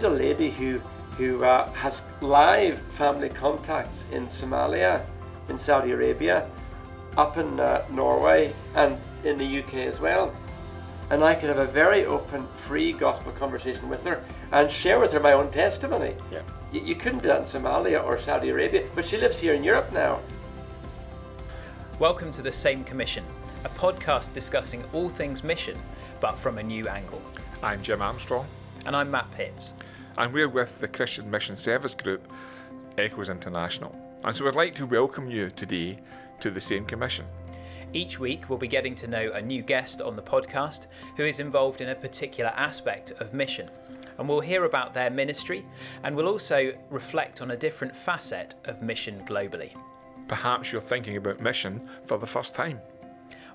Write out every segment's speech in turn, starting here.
here's a lady who has live family contacts in Somalia, in Saudi Arabia, up in Norway, and in the UK as well. And I could have a very open, free gospel conversation with her and share with her my own testimony. Yeah. You couldn't do that in Somalia or Saudi Arabia, but she lives here in Europe now. Welcome to The Same Commission, a podcast discussing all things mission, but from a new angle. I'm Jim Armstrong. And I'm Matt Pitts. And we're with the Christian Mission Service Group, Echoes International. And so we'd like to welcome you today to The Same Commission. Each week we'll be getting to know a new guest on the podcast who is involved in a particular aspect of mission. And we'll hear about their ministry, and we'll also reflect on a different facet of mission globally. Perhaps you're thinking about mission for the first time.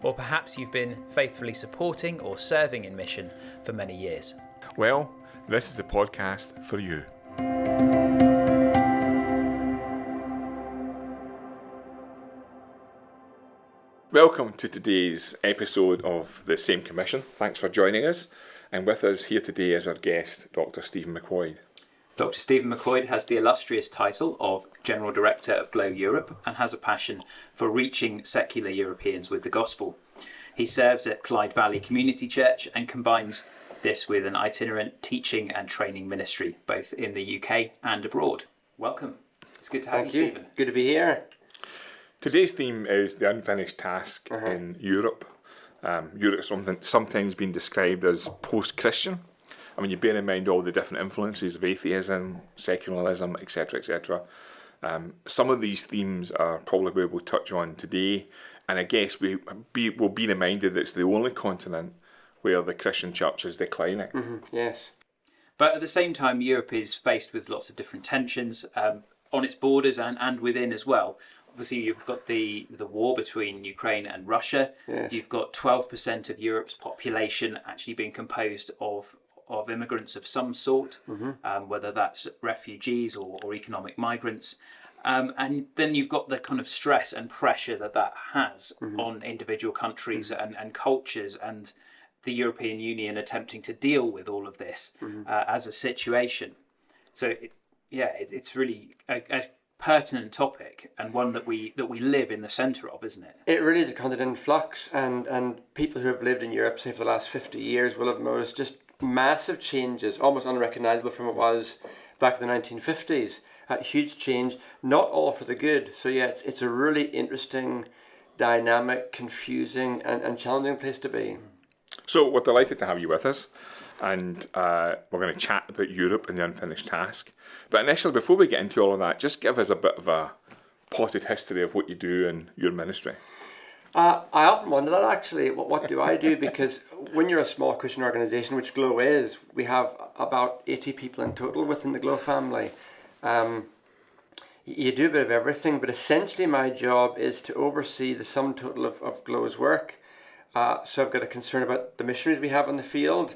Or perhaps you've been faithfully supporting or serving in mission for many years. Well, this is the podcast for you. Welcome to today's episode of The Same Commission. Thanks for joining us. And with us here today is our guest, Dr. Stephen McQuoid. Dr. Stephen McQuoid has the illustrious title of General Director of GLO Europe and has a passion for reaching secular Europeans with the gospel. He serves at Clyde Valley Community Church and combines this with an itinerant teaching and training ministry, both in the UK and abroad. Welcome. It's good to have you, Stephen. Good to be here. Today's theme is the unfinished task in Europe. Europe's sometimes been described as post-Christian. I mean, you bear in mind all the different influences of atheism, secularism, etc., etc. Some of these themes are probably where we'll touch on today, and I guess we'll be reminded that it's the only continent where the Christian church is declining. Mm-hmm. Yes. But at the same time, Europe is faced with lots of different tensions on its borders and within as well. Obviously, you've got the war between Ukraine and Russia. Yes. You've got 12% of Europe's population actually being composed of immigrants of some sort, whether that's refugees or economic migrants. And then you've got the kind of stress and pressure that has on individual countries and cultures, and the European Union attempting to deal with all of this as a situation. So, it's really a pertinent topic, and one that we live in the centre of, isn't it? It really is a continent in flux, and people who have lived in Europe, say, for the last 50 years will have noticed just massive changes, almost unrecognisable from what it was back in the 1950s. Huge change, not all for the good. So yeah, it's a really interesting, dynamic, confusing and challenging place to be. So we're delighted to have you with us, and we're going to chat about Europe and the unfinished task. But initially, before we get into all of that, just give us a bit of a potted history of what you do in your ministry. I often wonder that, actually. What do I do? Because when you're a small Christian organisation, which GLO is, we have about 80 people in total within the GLO family. You do a bit of everything, but essentially my job is to oversee the sum total of GLO's work. So I've got a concern about the missionaries we have in the field,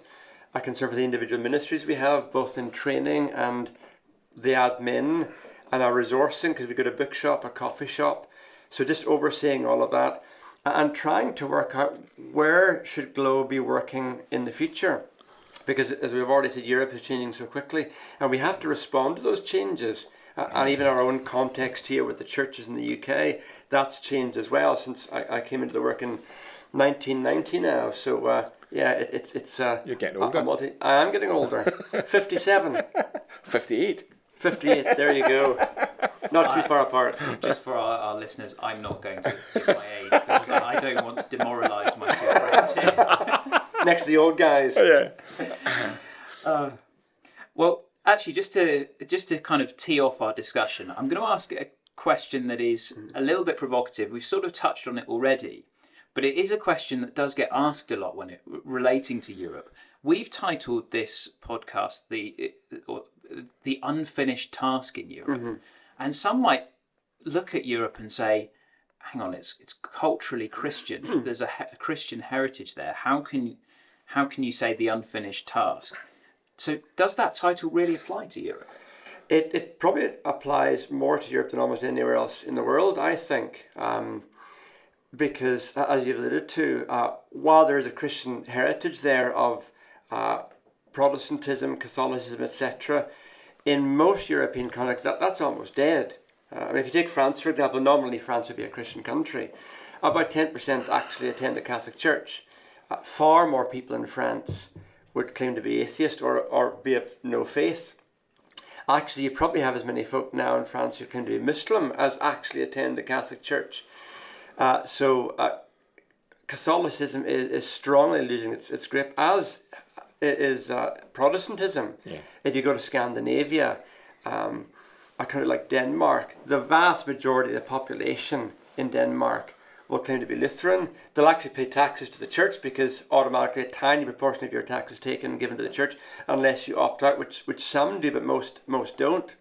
a concern for the individual ministries we have, both in training and the admin, and our resourcing, because we've got a bookshop, a coffee shop. So just overseeing all of that and trying to work out where should GLO be working in the future. Because as we've already said, Europe is changing so quickly, and we have to respond to those changes. And even our own context here with the churches in the UK, that's changed as well since I came into the work in 1990 now. So it's you're getting older. I am getting older. 57. 58. 58. There you go. Not too far apart. Just for our listeners, I'm not going to give my age because I don't want to demoralise my two friends. Next to the old guys. Yeah. Well, actually, just to kind of tee off our discussion, I'm going to ask a question that is a little bit provocative. We've sort of touched on it already, but it is a question that does get asked a lot when relating to Europe. We've titled this podcast the unfinished task in Europe, and some might look at Europe and say, "Hang on, it's culturally Christian. There's a Christian heritage there. How can you say the unfinished task?" So does that title really apply to Europe? It probably applies more to Europe than almost anywhere else in the world, I think. Because, as you alluded to, while there is a Christian heritage there of Protestantism, Catholicism, etc. In most European contexts, that's almost dead. I mean, if you take France, for example, nominally France would be a Christian country. About 10% actually attend the Catholic Church. Far more people in France would claim to be atheist or be of no faith. Actually, you probably have as many folk now in France who claim to be Muslim as actually attend the Catholic Church. So Catholicism is strongly losing its grip, as is Protestantism. Yeah. If you go to Scandinavia, a country like Denmark, the vast majority of the population in Denmark will claim to be Lutheran. They'll actually pay taxes to the church because automatically a tiny proportion of your tax is taken and given to the church unless you opt out, which some do, but most don't.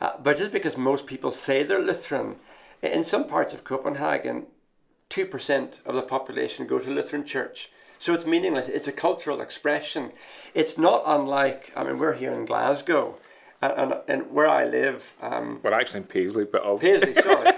But just because most people say they're Lutheran, in some parts of Copenhagen, 2% of the population go to Lutheran church. So it's meaningless. It's a cultural expression. It's not unlike, I mean, we're here in Glasgow, and where I live... we're actually in Paisley, but... Paisley, sorry.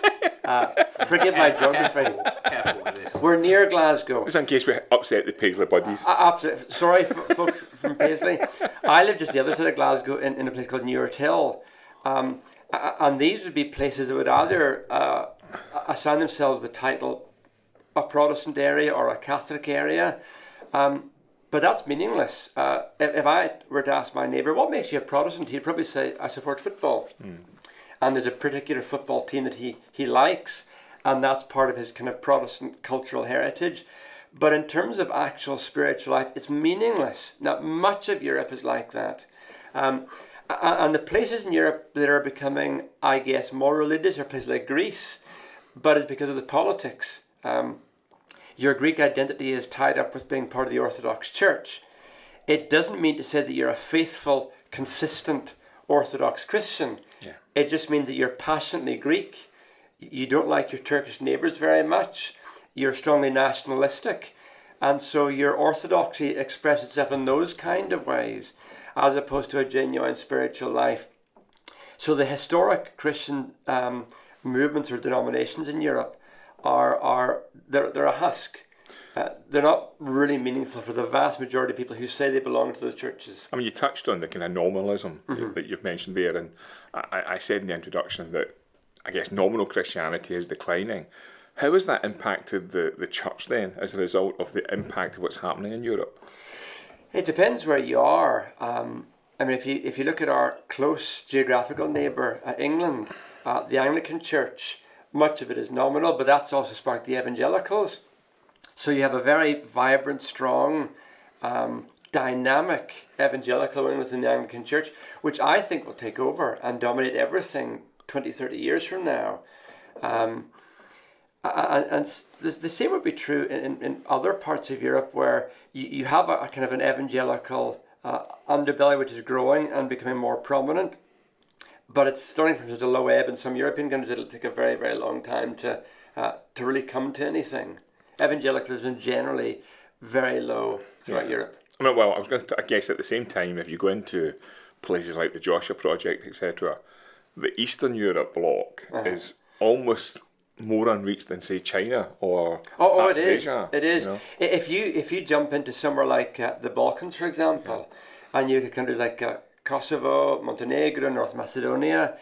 Forgive my geography. Careful with this. We're near Glasgow. Just in case we upset the Paisley buddies. Absolutely. Sorry, folks from Paisley. I live just the other side of Glasgow in a place called Newart Hill. And these would be places that would either assign themselves the title a Protestant area or a Catholic area. But that's meaningless. If I were to ask my neighbour, what makes you a Protestant? He'd probably say, I support football. And there's a particular football team that he likes, and that's part of his kind of Protestant cultural heritage. But in terms of actual spiritual life, it's meaningless. Now, much of Europe is like that. And the places in Europe that are becoming, I guess, more religious are places like Greece, but it's because of the politics. Your Greek identity is tied up with being part of the Orthodox Church. It doesn't mean to say that you're a faithful, consistent Orthodox Christian. Yeah. It just means that you're passionately Greek. You don't like your Turkish neighbours very much. You're strongly nationalistic. And so your orthodoxy expresses itself in those kind of ways, as opposed to a genuine spiritual life. So the historic Christian movements or denominations in Europe they're a husk. They're not really meaningful for the vast majority of people who say they belong to those churches. I mean, you touched on the kind of nominalism that you've mentioned there, and I said in the introduction that I guess nominal Christianity is declining. How has that impacted the church then, as a result of the impact of what's happening in Europe? It depends where you are. I mean, if you look at our close geographical neighbour, England, the Anglican Church, much of it is nominal, but that's also sparked the evangelicals. So you have a very vibrant, strong, dynamic evangelical wing within the Anglican Church, which I think will take over and dominate everything 20, 30 years from now. And the same would be true in other parts of Europe where you have a kind of an evangelical underbelly which is growing and becoming more prominent. But it's starting from such a low ebb in some European countries, it'll take a very, very long time to really come to anything. Evangelicalism generally very low throughout Europe. I mean, well, I was going to, I guess at the same time, if you go into places like the Joshua Project, etc., the Eastern Europe bloc is almost more unreached than, say, China or parts of Asia. It is. You know? If you jump into somewhere like the Balkans, for example, and you get countries like Kosovo, Montenegro, North Macedonia,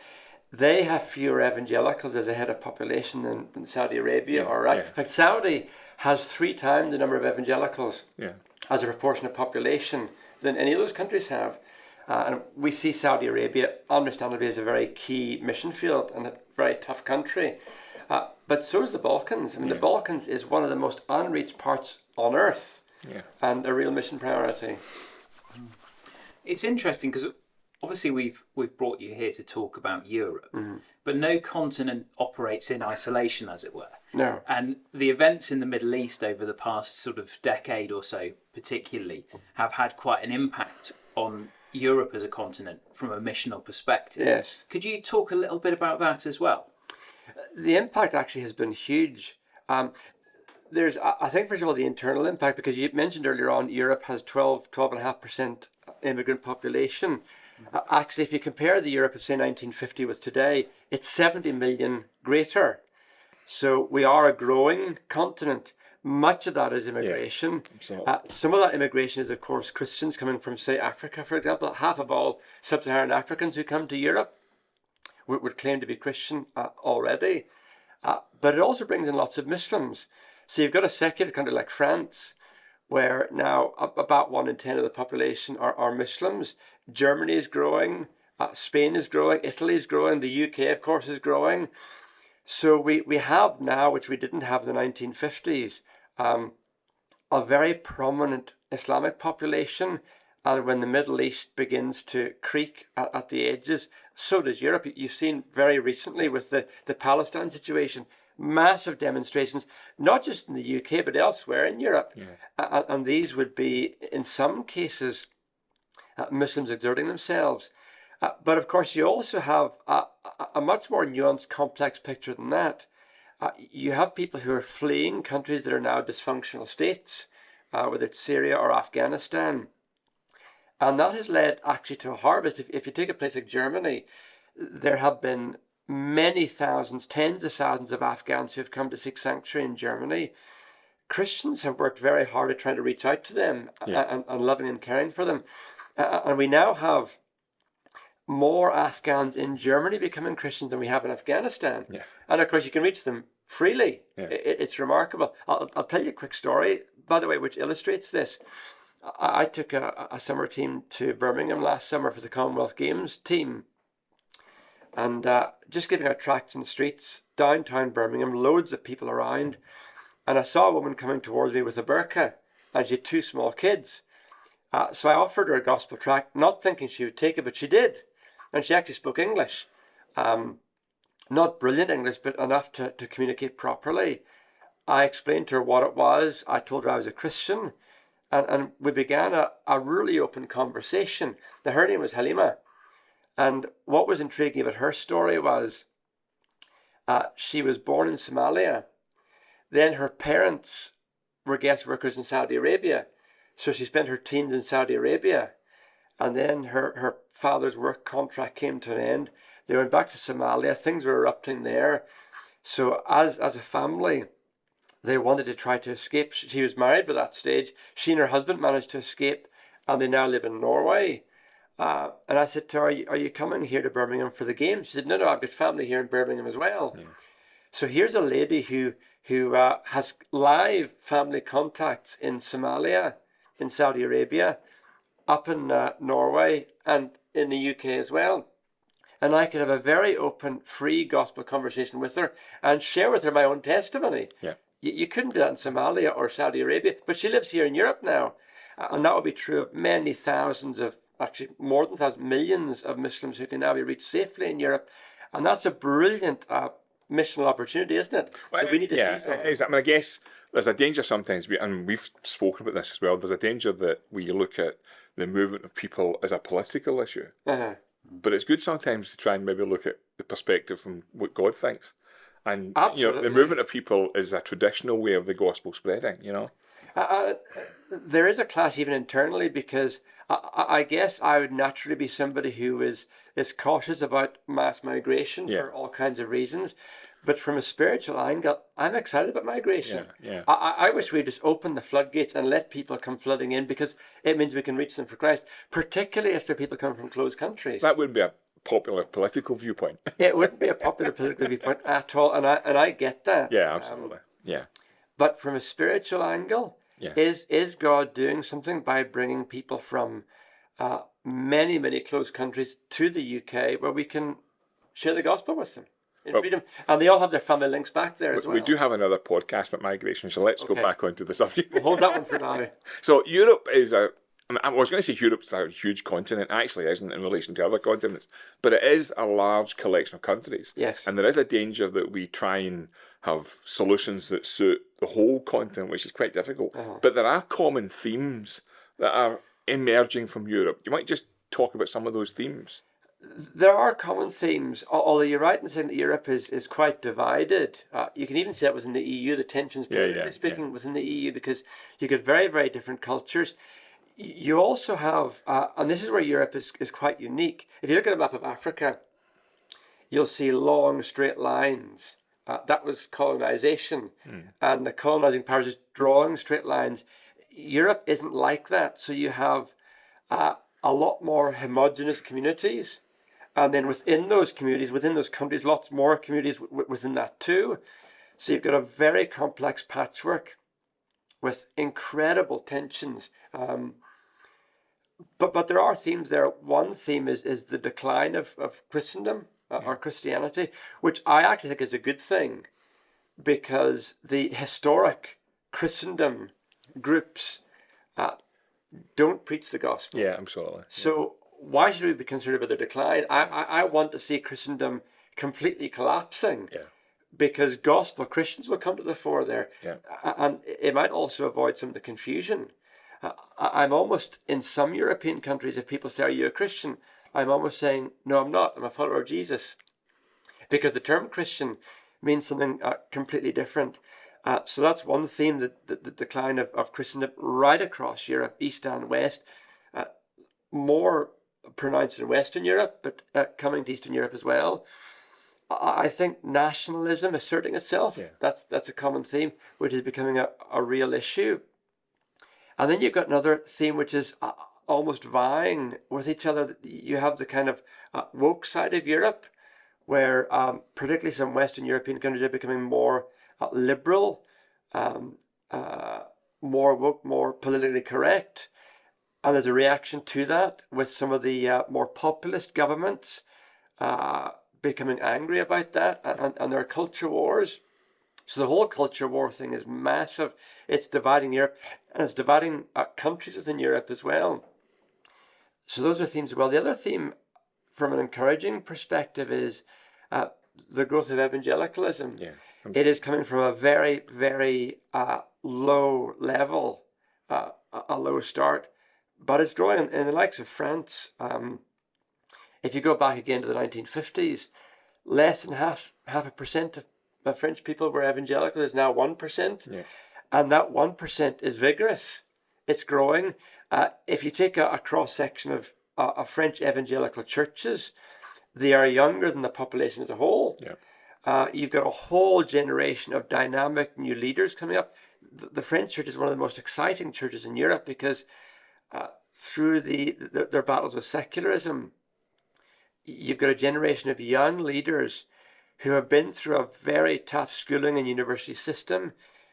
they have fewer evangelicals as a head of population than Saudi Arabia or Iraq. In fact, Saudi has 3 times the number of evangelicals as a proportion of population than any of those countries have. And we see Saudi Arabia, understandably, as a very key mission field and a very tough country. But so is the Balkans. I mean, the Balkans is one of the most unreached parts on earth and a real mission priority. It's interesting because obviously we've brought you here to talk about Europe, but no continent operates in isolation, as it were. No. And the events in the Middle East over the past sort of decade or so, particularly, have had quite an impact on Europe as a continent from a missional perspective. Yes. Could you talk a little bit about that as well? The impact actually has been huge. There's, I think, first of all, the internal impact, because you mentioned earlier on, Europe has 12.5% immigrant population. Actually, if you compare the Europe of, say, 1950 with today, it's 70 million greater. So we are a growing continent. much of that is immigration. Some of that immigration is, of course, Christians coming from, say, Africa, for example. Half of all sub-Saharan Africans who come to Europe would claim to be Christian already. But it also brings in lots of Muslims. So you've got a secular country like France, where now about 1 in 10 of the population are Muslims. Germany is growing, Spain is growing, Italy is growing, the UK, of course, is growing. So we have now, which we didn't have in the 1950s, a very prominent Islamic population. And when the Middle East begins to creak at the edges, so does Europe. You've seen very recently with the Palestine situation, massive demonstrations, not just in the UK, but elsewhere in Europe. And these would be, in some cases, Muslims exerting themselves. But of course, you also have a much more nuanced, complex picture than that. You have people who are fleeing countries that are now dysfunctional states, whether it's Syria or Afghanistan. And that has led actually to a harvest. If you take a place like Germany, there have been many thousands, tens of thousands of Afghans who have come to seek sanctuary in Germany. Christians have worked very hard at trying to reach out to them and loving and caring for them. And we now have more Afghans in Germany becoming Christians than we have in Afghanistan. And of course, you can reach them freely. It's remarkable. I'll tell you a quick story, by the way, which illustrates this. I took a summer team to Birmingham last summer for the Commonwealth Games team. And just giving out tracts in the streets, downtown Birmingham, loads of people around. And I saw a woman coming towards me with a burqa, and she had 2 small kids. So I offered her a gospel tract, not thinking she would take it, but she did. And she actually spoke English. Not brilliant English, but enough to communicate properly. I explained to her what it was. I told her I was a Christian. And we began a really open conversation. Now, her name was Halima. And what was intriguing about her story was she was born in Somalia. Then her parents were guest workers in Saudi Arabia. So she spent her teens in Saudi Arabia. And then her father's work contract came to an end. They went back to Somalia. Things were erupting there. So as a family, they wanted to try to escape. She was married by that stage. She and her husband managed to escape, and they now live in Norway. And I said to her, are you coming here to Birmingham for the game? She said, no, I've got family here in Birmingham as well. So here's a lady who has live family contacts in Somalia, in Saudi Arabia, up in Norway, and in the UK as well. And I could have a very open, free gospel conversation with her and share with her my own testimony. You couldn't do that in Somalia or Saudi Arabia, but she lives here in Europe now. And that would be true of many thousands of, actually more than thousands, millions of Muslims who can now be reached safely in Europe. And that's a brilliant missional opportunity, isn't it? Well, we need to see something. I mean, I guess there's a danger sometimes, and we've spoken about this as well, there's a danger that we look at the movement of people as a political issue. But it's good sometimes to try and maybe look at the perspective from what God thinks. And the movement of people is a traditional way of the gospel spreading, There is a clash even internally, because I guess I would naturally be somebody who is cautious about mass migration for all kinds of reasons. But from a spiritual angle, I'm excited about migration. I wish we'd just open the floodgates and let people come flooding in, because it means we can reach them for Christ, particularly if they're people coming from closed countries. That would be a popular political viewpoint. It wouldn't be a popular political viewpoint at all, and I get that. Yeah, absolutely. But from a spiritual angle, is God doing something by bringing people from many, many closed countries to the UK where we can share the gospel with them in freedom? And they all have their family links back there as well. We do have another podcast about migration, so let's go back onto the subject. We'll hold that one for now. So Europe is I was going to say Europe's a huge continent. It actually isn't in relation to other continents, but it is a large collection of countries. And there is a danger that we try and have solutions that suit the whole continent, which is quite difficult. But there are common themes that are emerging from Europe. You might just talk about some of those themes. There are common themes, although you're right in saying that Europe is quite divided. You can even see that within the EU, the tensions, politically speaking, within the EU, because you get very, very different cultures. You also have, and this is where Europe is quite unique. If you look at a map of Africa, you'll see long straight lines that was colonization, and the colonizing powers just drawing straight lines. Europe isn't like that. So you have a lot more homogenous communities, and then within those communities, within those countries, lots more communities within that too. So you've got a very complex patchwork with incredible tensions. But there are themes there. One theme is the decline of Christendom or Christianity, which I actually think is a good thing, because the historic Christendom groups don't preach the gospel. Yeah, absolutely. So why should we be concerned about their decline? I want to see Christendom completely collapsing. Yeah. Because gospel Christians will come to the fore there. Yeah. And it might also avoid some of the confusion. I'm almost, in some European countries, if people say, are you a Christian? I'm almost saying, no, I'm not. I'm a follower of Jesus. Because the term Christian means something completely different. So that's one theme, the decline of Christendom right across Europe, East and West. More pronounced in Western Europe, but coming to Eastern Europe as well. I think nationalism asserting itself, that's a common theme, which is becoming a real issue. And then you've got another theme which is almost vying with each other. You have the kind of woke side of Europe, where particularly some Western European countries are becoming more liberal, more woke, more politically correct. And there's a reaction to that with some of the more populist governments becoming angry about that, and there are culture wars. So the whole culture war thing is massive. It's dividing Europe, and it's dividing countries within Europe as well. So those are themes as well. The other theme, from an encouraging perspective, is the growth of evangelicalism. Yeah, it is coming from a very, very low level, a low start, but it's growing in the likes of France. If you go back again to the 1950s, less than half a percent of French people were evangelical. Is now 1%. Yeah. And that 1% is vigorous. It's growing. If you take a cross-section of French evangelical churches, they are younger than the population as a whole. Yeah. You've got a whole generation of dynamic new leaders coming up. The French church is one of the most exciting churches in Europe, because through their battles with secularism, you've got a generation of young leaders who have been through a very tough schooling and university system.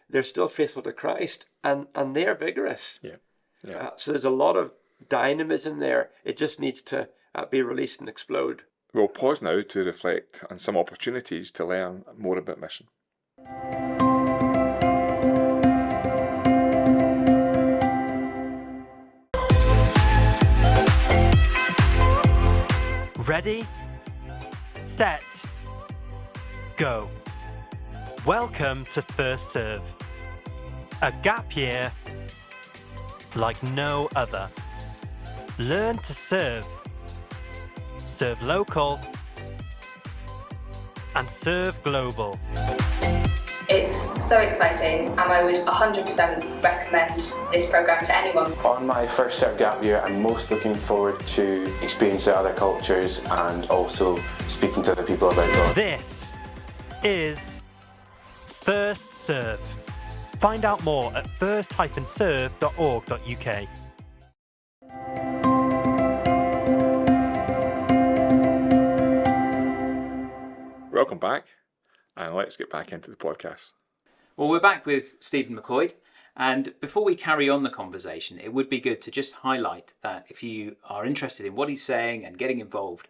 They're still faithful to Christ, and they're vigorous. Yeah. Yeah. So there's a lot of dynamism there. It just needs to be released and explode. We'll pause now to reflect on some opportunities to learn more about mission. Ready, set, go. Welcome to First Serve, a gap year like no other. Learn to serve local, and serve global. It's so exciting, and I would 100% recommend this programme to anyone. On my first Serve Gap year, I'm most looking forward to experiencing other cultures and also speaking to other people about God. This is First Serve. Find out more at first-serve.org.uk. Welcome back, and let's get back into the podcast. Well, we're back with Stephen McQuoid, and before we carry on the conversation, it would be good to just highlight that if you are interested in what he's saying and getting involved,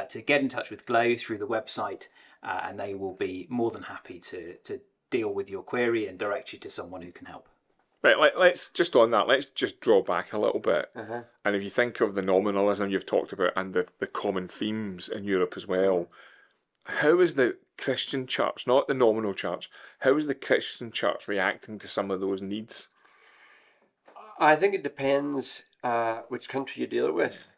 to get in touch with GLO through the website, and they will be more than happy to deal with your query and direct you to someone who can help. Right, let's just on that, let's just draw back a little bit. Uh-huh. And if you think of the nominalism you've talked about and the common themes in Europe as well, how is the Christian church, not the nominal church, how is the Christian church reacting to some of those needs? I think it depends which country you deal with.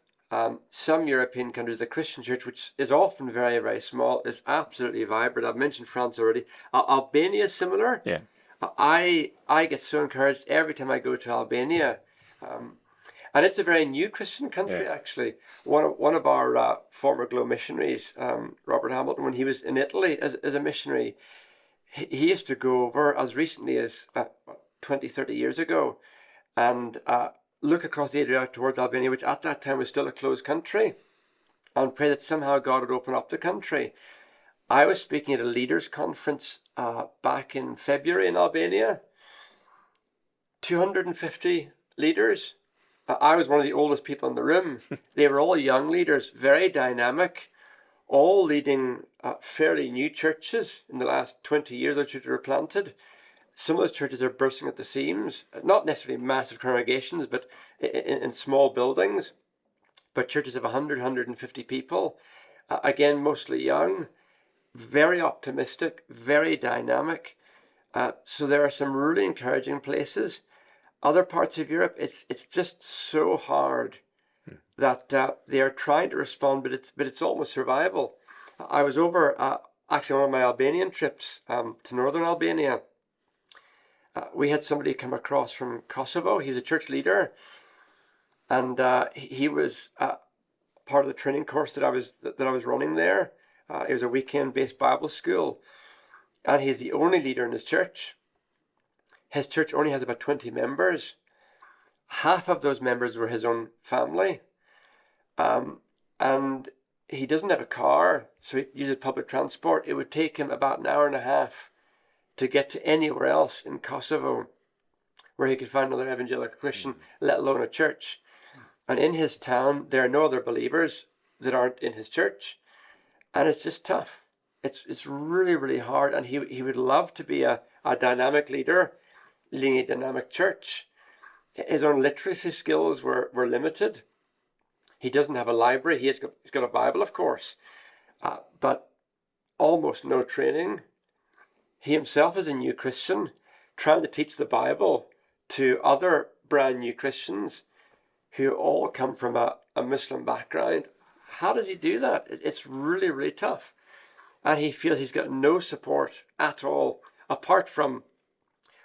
Some European countries, the Christian church, which is often very, very small, is absolutely vibrant. I've mentioned France already. Albania is similar. Yeah. I get so encouraged every time I go to Albania. And it's a very new Christian country, actually. One of our former GLO missionaries, Robert Hamilton, when he was in Italy as a missionary, he used to go over as recently as 20, 30 years ago and look across the Adriatic towards Albania, which at that time was still a closed country, and pray that somehow God would open up the country. I was speaking at a leaders' conference back in February in Albania. 250 leaders. I was one of the oldest people in the room. They were all young leaders, very dynamic, all leading fairly new churches. In the last 20 years, those churches were planted. Some of those churches are bursting at the seams, not necessarily massive congregations, but in small buildings, but churches of 100, 150 people. Again, mostly young, very optimistic, very dynamic. So there are some really encouraging places. Other parts of Europe, it's just so hard that they are trying to respond, but it's almost survival. I was over actually on one of my Albanian trips to northern Albania. We had somebody come across from Kosovo. He was a church leader, and he was part of the training course that I was running there. It was a weekend-based Bible school, and he's the only leader in his church. His church only has about 20 members. Half of those members were his own family. And he doesn't have a car, so he uses public transport. It would take him about an hour and a half to get to anywhere else in Kosovo where he could find another evangelical Christian, let alone a church. And in his town, there are no other believers that aren't in his church. And it's just tough. It's really, really hard. And he would love to be a dynamic leader, leading a dynamic church. His own literacy skills were limited. He doesn't have a library. He's got a Bible, of course, but almost no training. He himself is a new Christian, trying to teach the Bible to other brand new Christians who all come from a Muslim background. How does he do that? It's really, really tough. And he feels he's got no support at all, apart from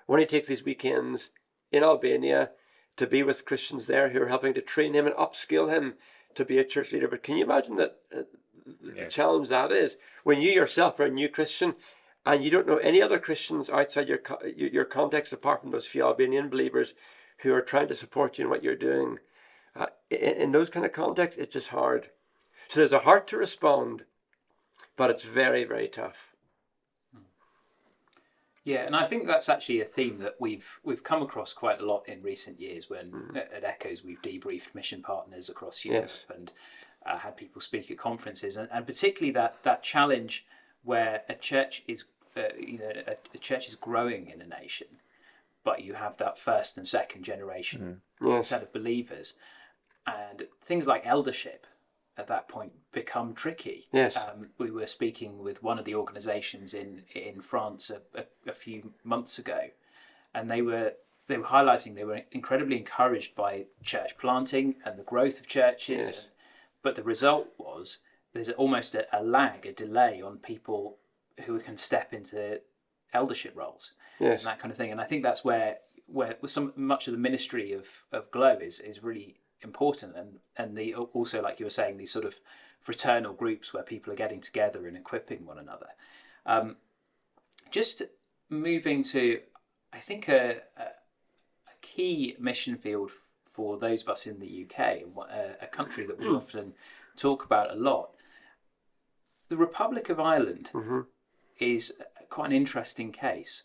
when he takes these weekends in Albania to be with Christians there who are helping to train him and upskill him to be a church leader. But can you imagine the challenge that is when you yourself are a new Christian and you don't know any other Christians outside your context apart from those few Albanian believers who are trying to support you in what you're doing? In those kind of contexts, it's just hard. So there's a heart to respond, but it's very, very tough. Yeah, and I think that's actually a theme that we've come across quite a lot in recent years when at Echoes we've debriefed mission partners across Europe and had people speak at conferences, and particularly that challenge where a church is a church is growing in a nation, but you have that first and second generation set of believers, and things like eldership at that point become tricky. Yes. We were speaking with one of the organisations in France a few months ago, and they were highlighting they were incredibly encouraged by church planting and the growth of churches, Yes. but the result was there's almost a lag, a delay on people who can step into eldership roles Yes. and that kind of thing. And I think that's where much of the ministry of GLO is really important, and the also, like you were saying, these sort of fraternal groups where people are getting together and equipping one another. Just moving to, I think, a key mission field for those of us in the UK, a country that we often talk about a lot. The Republic of Ireland is quite an interesting case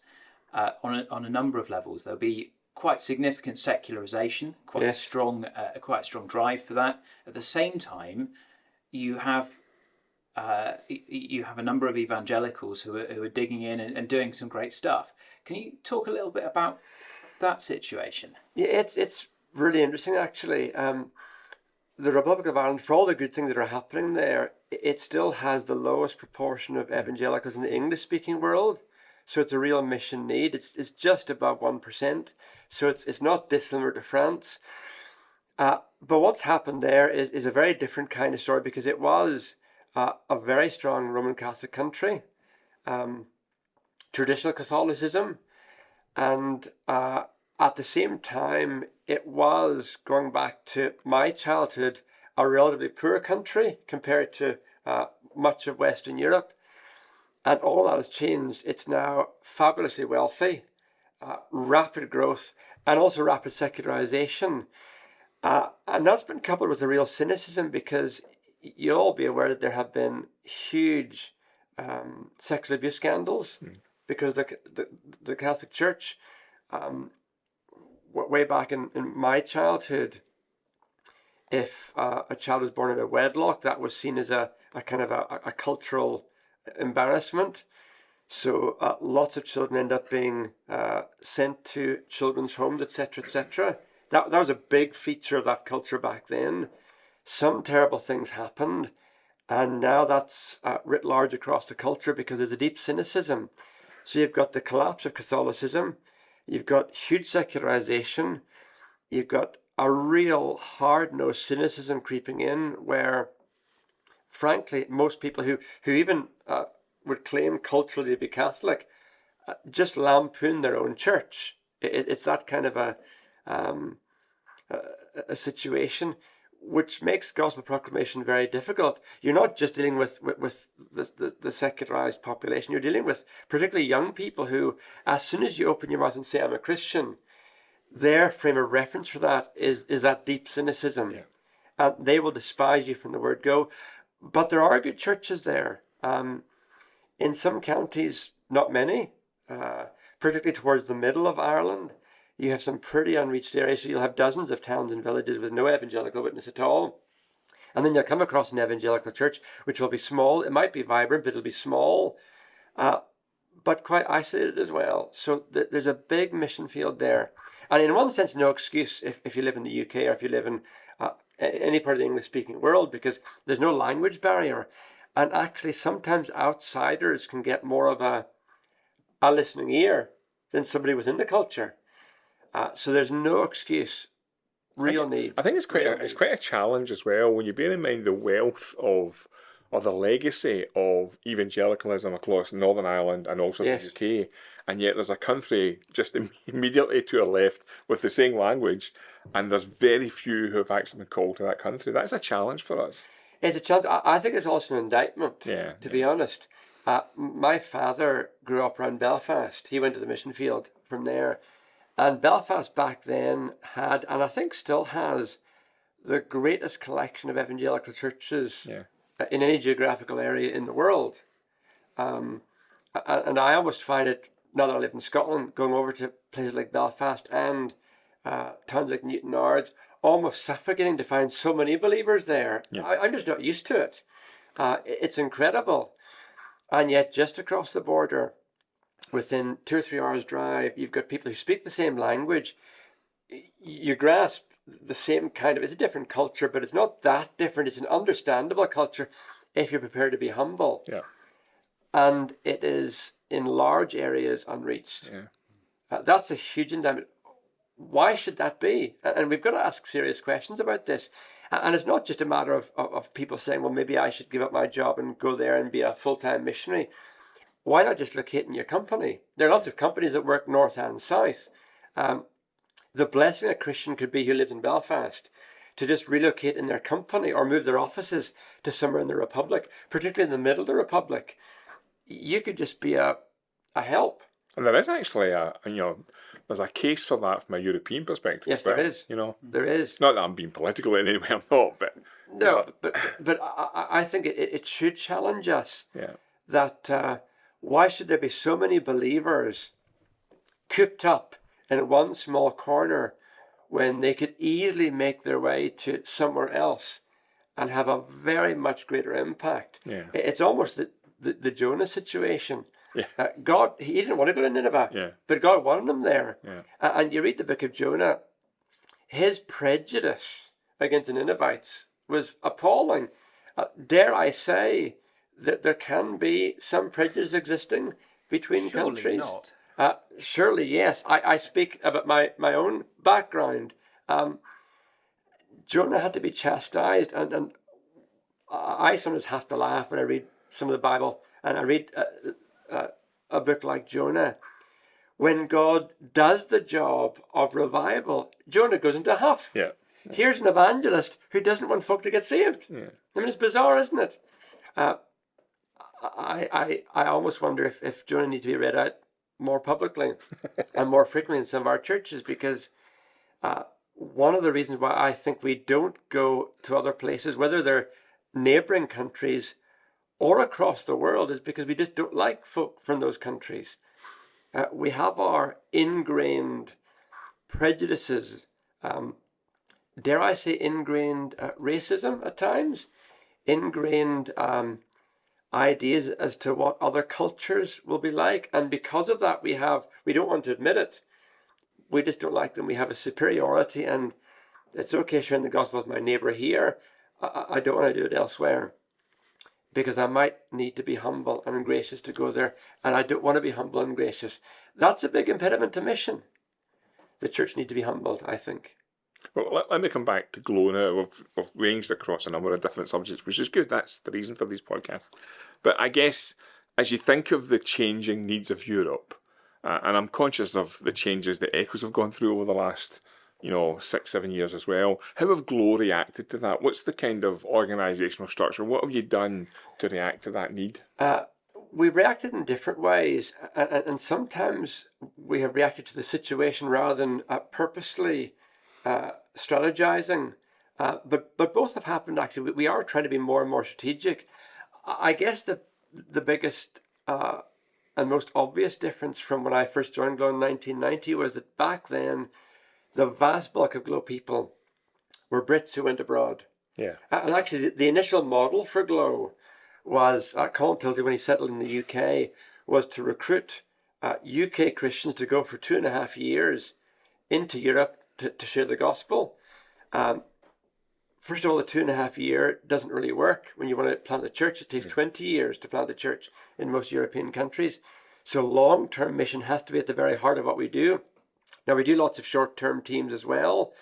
on a number of levels. There'll be quite significant secularisation, quite a strong drive for that. At the same time, you have a number of evangelicals who are digging in and doing some great stuff. Can you talk a little bit about that situation? Yeah, it's really interesting actually. The Republic of Ireland, for all the good things that are happening there, it still has the lowest proportion of evangelicals in the English-speaking world. So it's a real mission need. It's just above 1%. So it's not dissimilar to France. But what's happened there is a very different kind of story, because it was a very strong Roman Catholic country, traditional Catholicism, and at the same time it was, going back to my childhood, a relatively poor country compared to much of Western Europe. And all that has changed. It's now fabulously wealthy, rapid growth, and also rapid secularization. And that's been coupled with a real cynicism, because you'll all be aware that there have been huge sexual abuse scandals because the Catholic Church, way back in my childhood, if a child was born in a wedlock, that was seen as a kind of a cultural embarrassment. So lots of children end up being sent to children's homes, etc., etc. That was a big feature of that culture back then. Some terrible things happened, and now that's writ large across the culture because there's a deep cynicism. So you've got the collapse of Catholicism, you've got huge secularization, you've got a real hard-nosed cynicism creeping in, where, frankly, most people who even would claim culturally to be Catholic just lampoon their own church. It's that kind of a situation, which makes gospel proclamation very difficult. You're not just dealing with the secularized population. You're dealing with particularly young people who, as soon as you open your mouth and say, I'm a Christian, their frame of reference for that is that deep cynicism. Yeah. And they will despise you from the word go. But there are good churches there. In some counties, not many, particularly towards the middle of Ireland. You have some pretty unreached areas, so you'll have dozens of towns and villages with no evangelical witness at all. And then you'll come across an evangelical church, which will be small. It might be vibrant, but it'll be small, but quite isolated as well. So there's a big mission field there. And in one sense, no excuse if you live in the UK or if you live in any part of the English-speaking world, because there's no language barrier. And actually, sometimes outsiders can get more of a listening ear than somebody within the culture. So there's no excuse. Real need. I think it's quite a challenge as well when you bear in mind the wealth of the legacy of evangelicalism across Northern Ireland and also the UK, and yet there's a country just immediately to our left with the same language, and there's very few who have actually been called to that country. That's a challenge for us. It's a challenge. I think it's also an indictment, to be honest. My father grew up around Belfast. He went to the mission field from there. And Belfast back then had, and I think still has, the greatest collection of evangelical churches in any geographical area in the world. And I almost find it, now that I live in Scotland, going over to places like Belfast and towns like Newtownards, almost suffocating to find so many believers there. Yeah. I'm just not used to it. It's incredible. And yet just across the border, within 2 or 3 hours drive, you've got people who speak the same language. You grasp the same kind of, it's a different culture, but it's not that different. It's an understandable culture if you're prepared to be humble. Yeah. And it is in large areas unreached. Yeah. That's a huge endowment. Why should that be? And we've got to ask serious questions about this. And it's not just a matter of people saying, well, maybe I should give up my job and go there and be a full-time missionary. Why not just locate in your company? There are lots of companies that work north and south. The blessing a Christian could be who lives in Belfast to just relocate in their company or move their offices to somewhere in the Republic, particularly in the middle of the Republic. You could just be a help. And there is actually there's a case for that from a European perspective. Yes, there is. There is. Not that I'm being political in any way, I'm not, but... No, but I think it should challenge us. Yeah. That why should there be so many believers cooped up in one small corner when they could easily make their way to somewhere else and have a very much greater impact? Yeah. It's almost the Jonah situation. Yeah. God, he didn't want to go to Nineveh, but God wanted him there. Yeah. And you read the book of Jonah, his prejudice against the Ninevites was appalling. Dare I say that there can be some prejudice existing between countries? Surely not. Surely, yes. I speak about my own background. Jonah had to be chastised, and I sometimes have to laugh when I read some of the Bible, and I read a book like Jonah. When God does the job of revival, Jonah goes into a huff. Yeah. Here's an evangelist who doesn't want folk to get saved. Yeah. I mean, it's bizarre, isn't it? I almost wonder if Jonah needs to be read out more publicly and more frequently in some of our churches, because one of the reasons why I think we don't go to other places, whether they're neighbouring countries or across the world, is because we just don't like folk from those countries. We have our ingrained prejudices, dare I say ingrained racism at times, ingrained ideas as to what other cultures will be like. And because of that, we don't want to admit it, we just don't like them. We have a superiority, and it's okay sharing the gospel with my neighbour here. I don't want to do it elsewhere, because I might need to be humble and gracious to go there, and I don't want to be humble and gracious. That's a big impediment to mission. The church needs to be humbled, I think. Well, let me come back to GLO now. We've ranged across a number of different subjects, which is good. That's the reason for these podcasts. But I guess as you think of the changing needs of Europe, and I'm conscious of the changes that Echoes have gone through over the last 6-7 years as well, how have GLO reacted to that? What's the kind of organisational structure? What have you done to react to that need? We've reacted in different ways, and sometimes we have reacted to the situation rather than purposely strategizing, but both have happened. Actually, we are trying to be more and more strategic. I guess the biggest and most obvious difference from when I first joined GLO in 1990 was that back then the vast bulk of GLO people were Brits who went abroad. Yeah. And actually the initial model for GLO was, Colin Tilsley, when he settled in the UK, was to recruit UK Christians to go for 2.5 years into Europe to share the gospel. First of all, the 2.5 year doesn't really work. When you want to plant a church, it takes 20 years to plant a church in most European countries. So long-term mission has to be at the very heart of what we do. Now, we do lots of short-term teams as well.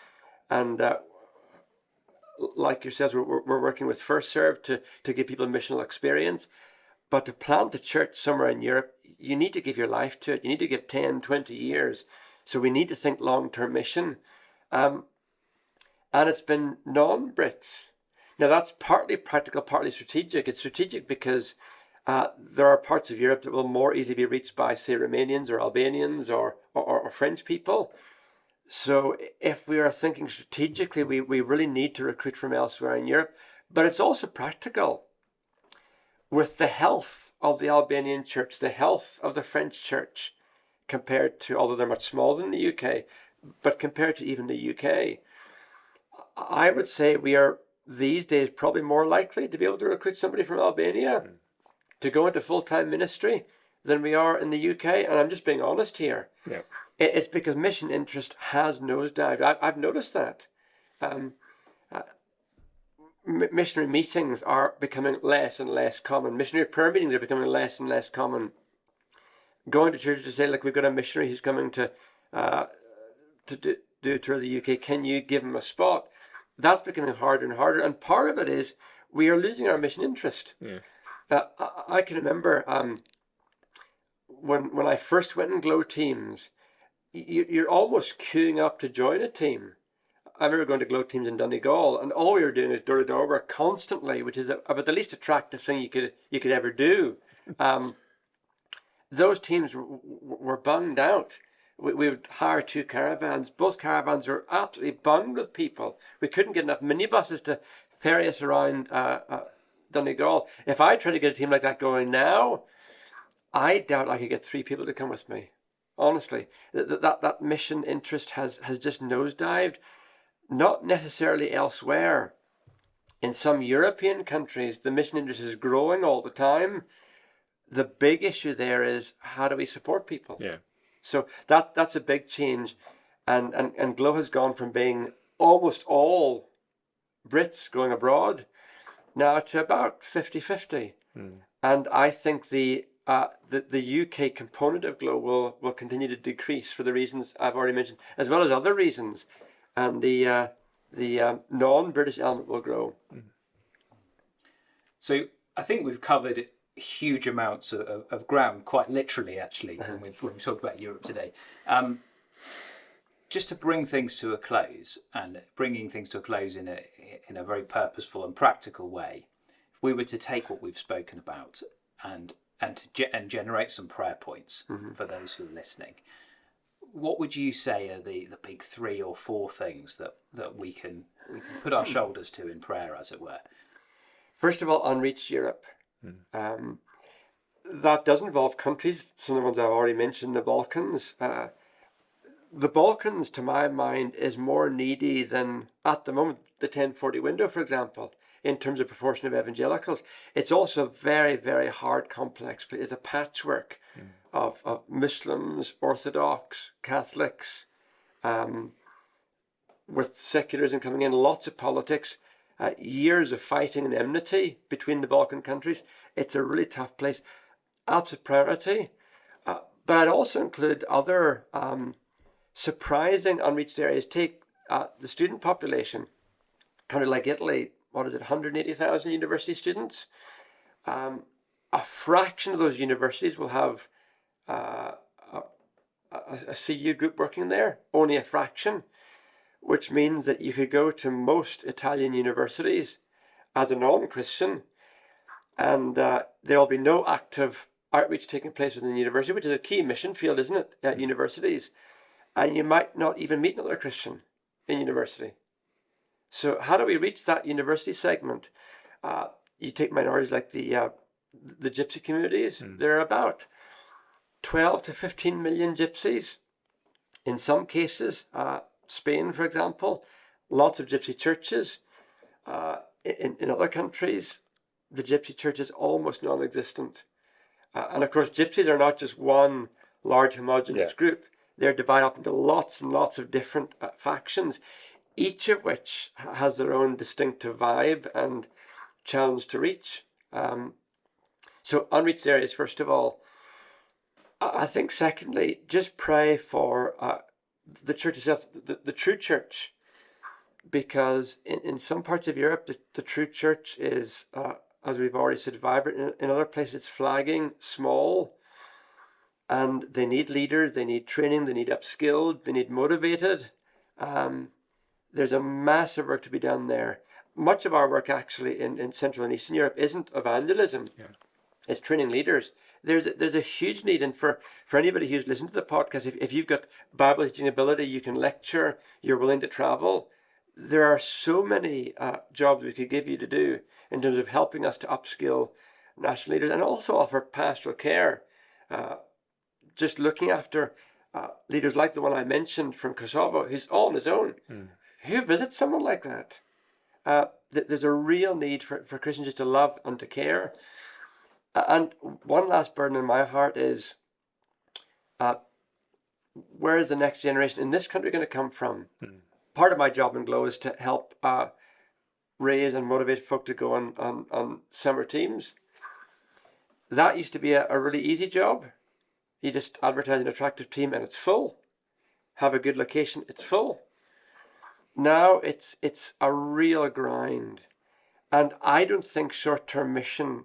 And like yourselves, we're working with First Serve to give people a missional experience. But to plant a church somewhere in Europe, you need to give your life to it. You need to give 10, 20 years. So we need to think long-term mission. And it's been non-Brits. Now, that's partly practical, partly strategic. It's strategic because there are parts of Europe that will more easily be reached by, say, Romanians or Albanians or French people. So if we are thinking strategically, we really need to recruit from elsewhere in Europe. But it's also practical. With the health of the Albanian church, the health of the French church, compared to, although they're much smaller than the UK, but compared to even the UK, I would say we are these days probably more likely to be able to recruit somebody from Albania to go into full-time ministry than we are in the UK. And I'm just being honest here. Yeah. It's because mission interest has nosedived. I've noticed that. Missionary meetings are becoming less and less common. Missionary prayer meetings are becoming less and less common. Going to church to say, look, we've got a missionary who's coming to do a tour of the UK. Can you give him a spot? That's becoming harder and harder. And part of it is we are losing our mission interest. Yeah. I can remember when I first went in GLO teams, you're almost queuing up to join a team. I remember going to GLO teams in Donegal, and all we were doing is door-to-door work constantly, which is about the least attractive thing you could ever do. Those teams were bunged out. We would hire 2 caravans. Both caravans were absolutely bunged with people. We couldn't get enough minibuses to ferry us around Donegal. If I tried to get a team like that going now, I doubt I could get 3 people to come with me. Honestly, that mission interest has just nosedived. Not necessarily elsewhere. In some European countries, the mission interest is growing all the time. The big issue there is, how do we support people? Yeah. So that's a big change, and GLO has gone from being almost all Brits going abroad now to about 50-50. And I think the UK component of GLO will continue to decrease for the reasons I've already mentioned, as well as other reasons, and the non-British element will grow. So I think we've covered huge amounts of ground, quite literally, actually, when we've talked about Europe today. Just to bring things to a close, and bringing things to a close in a very purposeful and practical way, if we were to take what we've spoken about and generate some prayer points for those who are listening. What would you say are the big 3 or 4 things that we can put our shoulders to in prayer, as it were? First of all, Unreached Europe. That does involve countries, some of the ones I've already mentioned, the Balkans. The Balkans, to my mind, is more needy than, at the moment, the 1040 window, for example, in terms of proportion of evangelicals. It's also a very, very hard, complex place. It's a patchwork of Muslims, Orthodox, Catholics, with secularism coming in, lots of politics, years of fighting and enmity between the Balkan countries. It's a really tough place. Absolute priority. But I'd also include other surprising unreached areas. Take the student population. Kind of like Italy, 180,000 university students? A fraction of those universities will have a CU group working there, only a fraction, which means that you could go to most Italian universities as a non-Christian and there'll be no active outreach taking place within the university, which is a key mission field, isn't it, at universities? And you might not even meet another Christian in university. So how do we reach that university segment? You take minorities like the gypsy communities. There are about 12 to 15 million gypsies. In some cases, Spain, for example, lots of gypsy churches. In other countries, the gypsy church is almost non-existent. And of course, gypsies are not just one large homogeneous group. They're divided up into lots and lots of different factions, each of which has their own distinctive vibe and challenge to reach. So unreached areas, first of all. I think secondly, just pray for the church itself, the true church, because in some parts of Europe, the true church is, as we've already said, vibrant. In other places, it's flagging, small, and they need leaders, they need training, they need upskilled, they need motivated. There's a massive work to be done there. Much of our work actually in Central and Eastern Europe isn't evangelism. It's training leaders. There's a huge need, and for anybody who's listened to the podcast, if you've got Bible teaching ability, you can lecture, you're willing to travel, there are so many jobs we could give you to do in terms of helping us to upskill national leaders and also offer pastoral care. Just looking after leaders like the one I mentioned from Kosovo, who's all on his own. Who visits someone like that? There's a real need for Christians just to love and to care. And one last burden in my heart is, where is the next generation in this country going to come from? Part of my job in GLO is to help raise and motivate folk to go on summer teams. That used to be a really easy job. You just advertise an attractive team and it's full. Have a good location, it's full. Now it's a real grind. And I don't think short-term mission,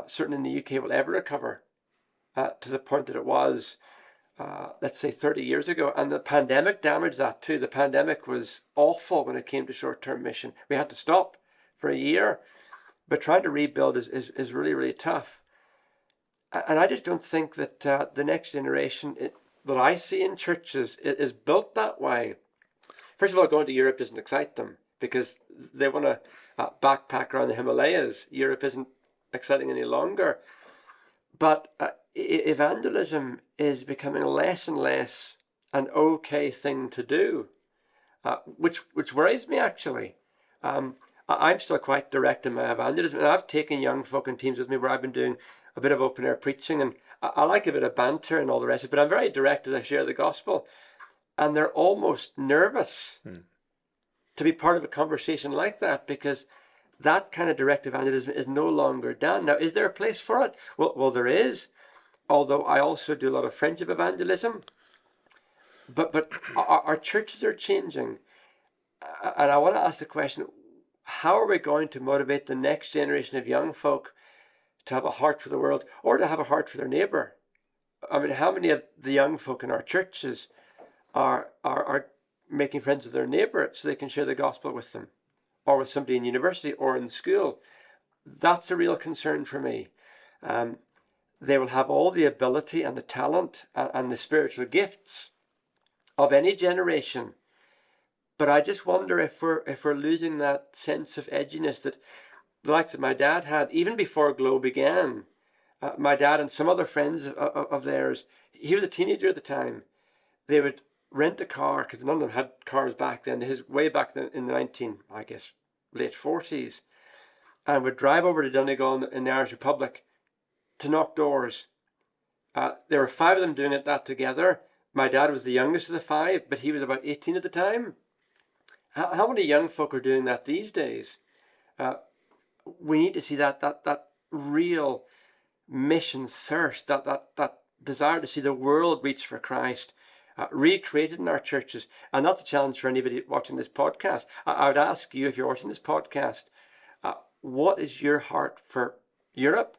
certainly in the UK, will ever recover to the point that it was, let's say, 30 years ago. And the pandemic damaged that too. The pandemic was awful when it came to short-term mission. We had to stop for a year. But trying to rebuild is really, really tough. And I just don't think that the next generation that I see in churches is built that way. First of all, going to Europe doesn't excite them because they want to backpack around the Himalayas. Europe isn't exciting any longer. But evangelism is becoming less and less an okay thing to do, which worries me actually. I'm still quite direct in my evangelism, and I've taken young folk in teams with me where I've been doing a bit of open air preaching, and I like a bit of banter and all the rest of it, but I'm very direct as I share the gospel. And they're almost nervous to be part of a conversation like that because that kind of direct evangelism is no longer done. Now, is there a place for it? Well, there is, although I also do a lot of friendship evangelism. But our churches are changing. And I want to ask the question, how are we going to motivate the next generation of young folk to have a heart for the world or to have a heart for their neighbour? I mean, how many of the young folk in our churches are making friends with their neighbour so they can share the gospel with them or with somebody in university or in school? That's a real concern for me. they will have all the ability and the talent and the spiritual gifts of any generation. But I just wonder if we're losing that sense of edginess that the likes that my dad had, even before GLO began. My dad and some other friends of theirs, he was a teenager at the time. They would rent a car, because none of them had cars back then. This is way back then in the late 40s. And would drive over to Donegal in the Irish Republic to knock doors. There were 5 of them doing that together. My dad was the youngest of the 5, but he was about 18 at the time. How many young folk are doing that these days? We need to see that real mission thirst, that desire to see the world reach for Christ, recreated in our churches. And that's a challenge for anybody watching this podcast. I would ask you, if you're watching this podcast, what is your heart for Europe,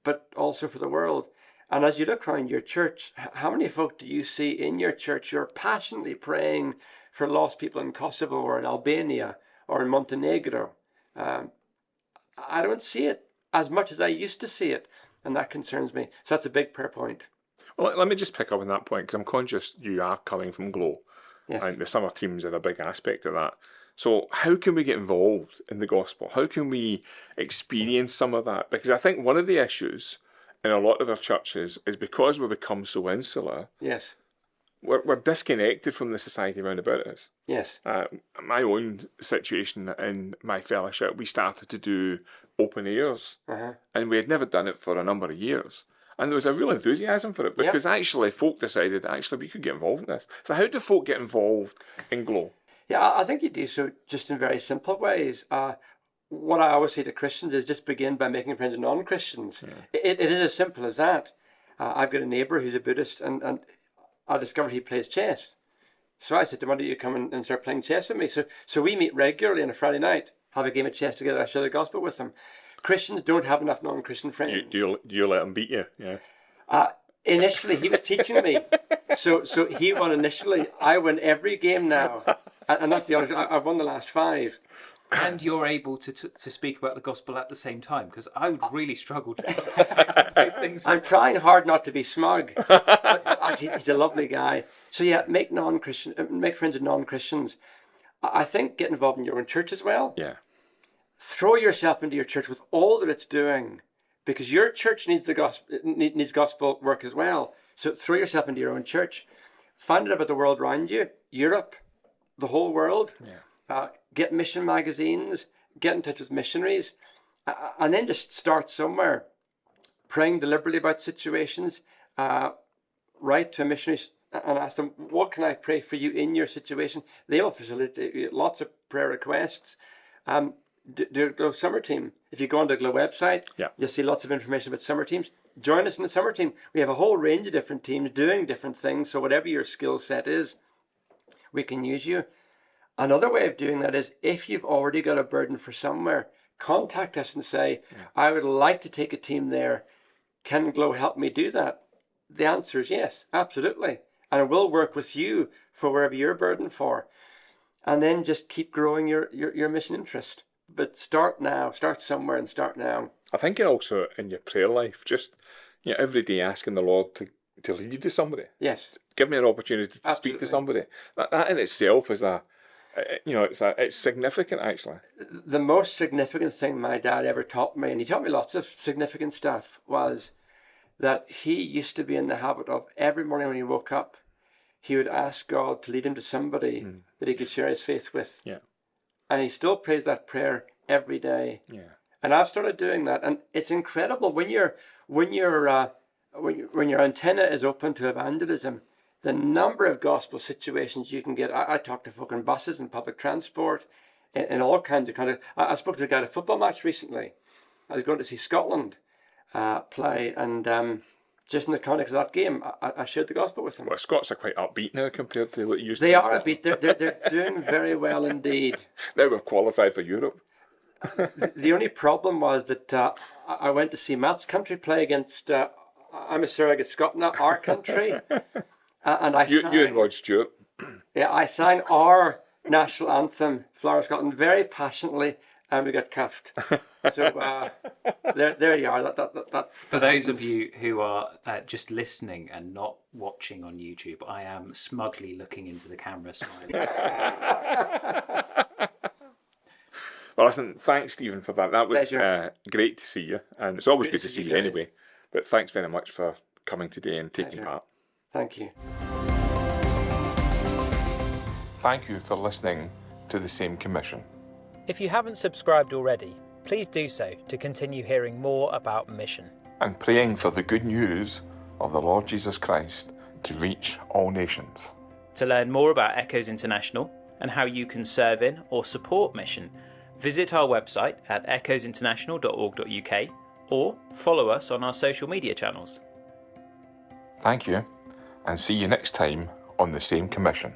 but also for the world? And as you look around your church, how many folk do you see in your church who are passionately praying for lost people in Kosovo or in Albania or in Montenegro? I don't see it as much as I used to see it, and that concerns me. So that's a big prayer point. Well, let me just pick up on that point, because I'm conscious you are coming from GLO. Yes. And the summer teams are a big aspect of that. So how can we get involved in the gospel? How can we experience some of that? Because I think one of the issues in a lot of our churches is because we've become so insular. Yes. We're disconnected from the society around about us. Yes. My own situation in my fellowship, we started to do open airs, and we had never done it for a number of years. And there was a real enthusiasm for it, because actually folk decided, we could get involved in this. So how do folk get involved in GLO? Yeah, I think you do so just in very simple ways. What I always say to Christians is just begin by making friends with non-Christians. Yeah. It is as simple as that. I've got a neighbour who's a Buddhist, and I discovered he plays chess. So I said to him, why don't you come and start playing chess with me? So we meet regularly on a Friday night, have a game of chess together, I share the gospel with them. Christians don't have enough non-Christian friends. Do you let him beat you? Yeah. Initially, he was teaching me. So he won initially. I win every game now. And that's the honest. I've won the last 5. And you're able to speak about the gospel at the same time, because I would really struggle to do things. I'm trying hard not to be smug. But he's a lovely guy. So yeah, make friends with non-Christians. I think get involved in your own church as well. Yeah. Throw yourself into your church with all that it's doing, because your church needs the gospel, needs gospel work as well. So throw yourself into your own church. Find out about the world around you, Europe, the whole world. Yeah. Get mission magazines, get in touch with missionaries, and then just start somewhere. Praying deliberately about situations. Write to missionaries and ask them, what can I pray for you in your situation? They will facilitate lots of prayer requests. Do a GLO summer team. If you go on the GLO website, you'll see lots of information about summer teams. Join us in the summer team. We have a whole range of different teams doing different things. So whatever your skill set is, we can use you. Another way of doing that is, if you've already got a burden for somewhere, contact us and say, I would like to take a team there. Can GLO help me do that? The answer is yes, absolutely. And we'll work with you for wherever you're burdened for. And then just keep growing your mission interest. But start now, start somewhere and start now. I think also in your prayer life, just every day asking the Lord to lead you to somebody. Yes. Give me an opportunity to speak to somebody. That in itself is it's significant, actually. The most significant thing my dad ever taught me, and he taught me lots of significant stuff, was that he used to be in the habit of every morning when he woke up, he would ask God to lead him to somebody that he could share his faith with. Yeah. And he still prays that prayer every day. Yeah. And I've started doing that, and it's incredible when your antenna is open to evangelism. The number of gospel situations you can get. I talk to folk on buses and public transport, in all kinds of I spoke to a guy at a football match recently. I was going to see Scotland play, and just in the context of that game, I shared the gospel with them. Well, Scots are quite upbeat now compared to what you used to be. They are upbeat. They're doing very well indeed. Now we've qualified for Europe. The only problem was that I went to see Matt's country play against, I'm a surrogate Scot now, our country. And you and Rod Stewart. Yeah, I sang our national anthem, Flower of Scotland, very passionately, and we got cuffed. So there you are. That For those of you who are just listening and not watching on YouTube, I am smugly looking into the camera, smiling. Well, listen, thanks, Stephen, for that. That was Pleasure. great to see you, and it's always Great good to to see see you you guys. anyway. But thanks very much for coming today and taking Pleasure. part. Thank you. Thank you for listening to The Same Commission. If you haven't subscribed already, please do so to continue hearing more about mission. And praying for the good news of the Lord Jesus Christ to reach all nations. To learn more about Echoes International and how you can serve in or support mission, visit our website at echoesinternational.org.uk or follow us on our social media channels. Thank you, and see you next time on The Same Commission.